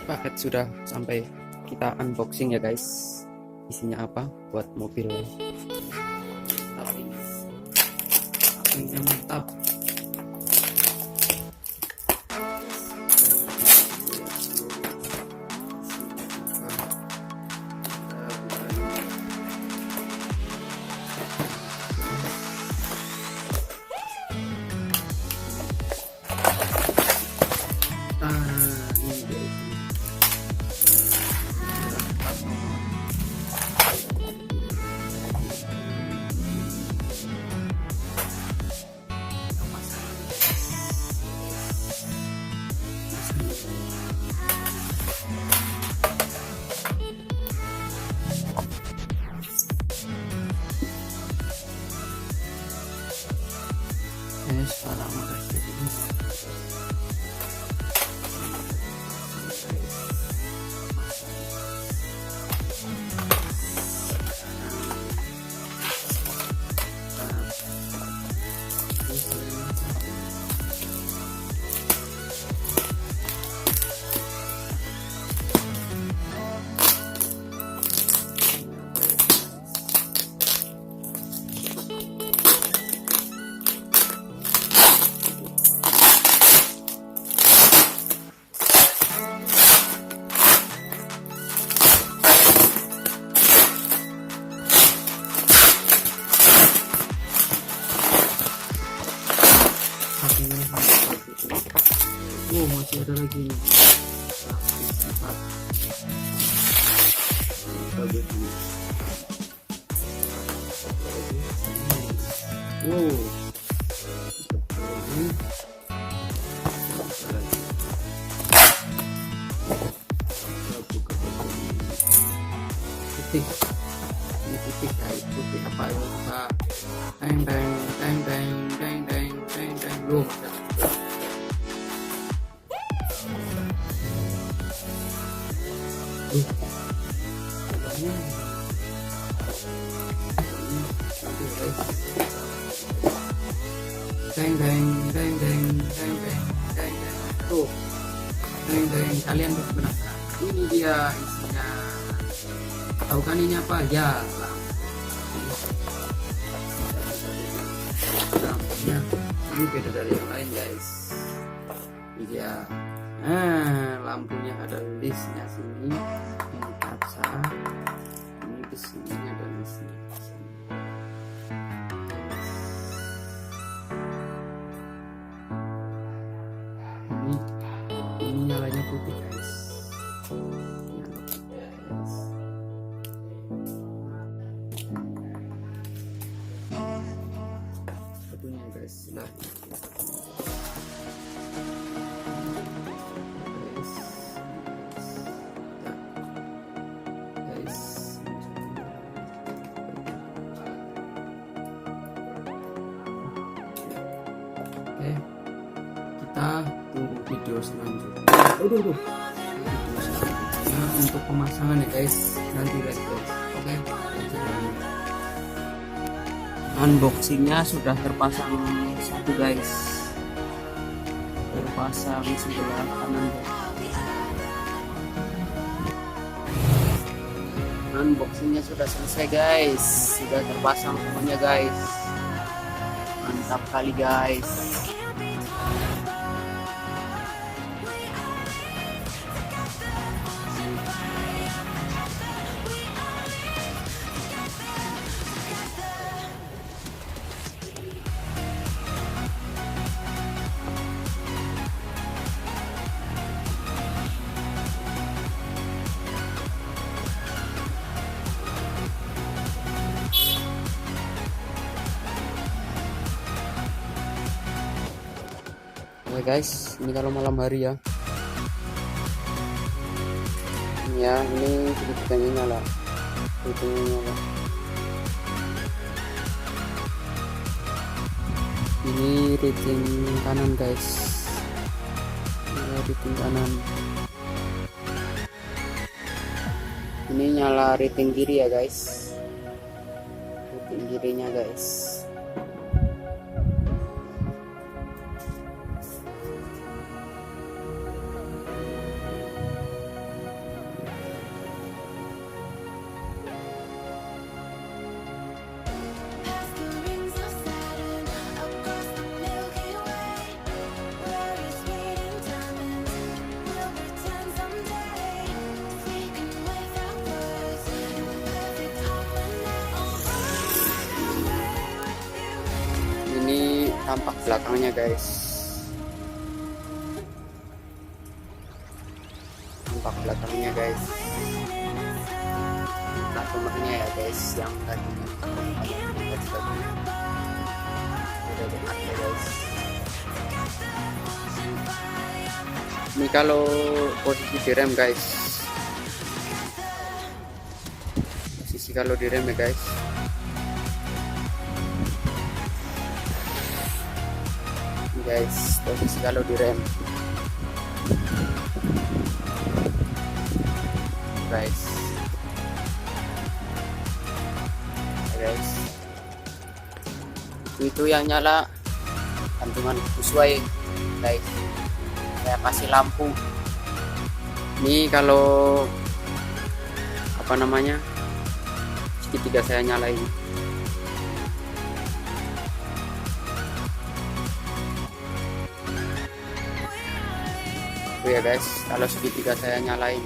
paket sudah sampai, kita unboxing ya guys. Isinya apa buat mobil. Tapi ini mantap. Sekarang makasih ini. Oh, masih ada lagi nih. Wow. Putih. Ini putih kayak putih apa ya? Teng teng teng teng teng teng teng teng. Loh. Deng deng deng deng deng deng deng tuh, deng deng. Kalian penasaran? Ini dia isinya. Tahu kan ini apa? Ya, lampunya ini beda dari yang lain guys. Ini dia. Lampunya ada listnya sini. Ini kaca. Ini besinya ada listnya. Ini nyalanya putih guys. Satunya guys. Nah. Kita tunggu video selanjutnya. Video selanjutnya untuk pemasangan ya guys. Nanti lihat guys. Oke. Unboxingnya sudah terpasang satu guys. Terpasang sebelah kanan. Unboxingnya sudah selesai guys. Sudah terpasang semuanya guys. Mantap kali guys. Oke guys, ini kalau malam hari ya. Ini ya, ini sedikitnya nyala. Ini rating kanan guys. Ini rating kanan. Ini nyala rating kiri ya guys. Rating kirinya guys. tampak belakangnya guys, tampak belakangnya guys, plat nomornya ya guys, yang tadi udah dekat ya guys. Ini kalau posisi direm guys, posisi kalau direm ya guys, ini guys posisi kalau direm guys, ya guys, itu yang nyala gantungan sesuai guys. Saya kasih lampu ini kalau apa namanya segitiga saya nyalain. Oh ya guys, kalau segitiga saya nyalain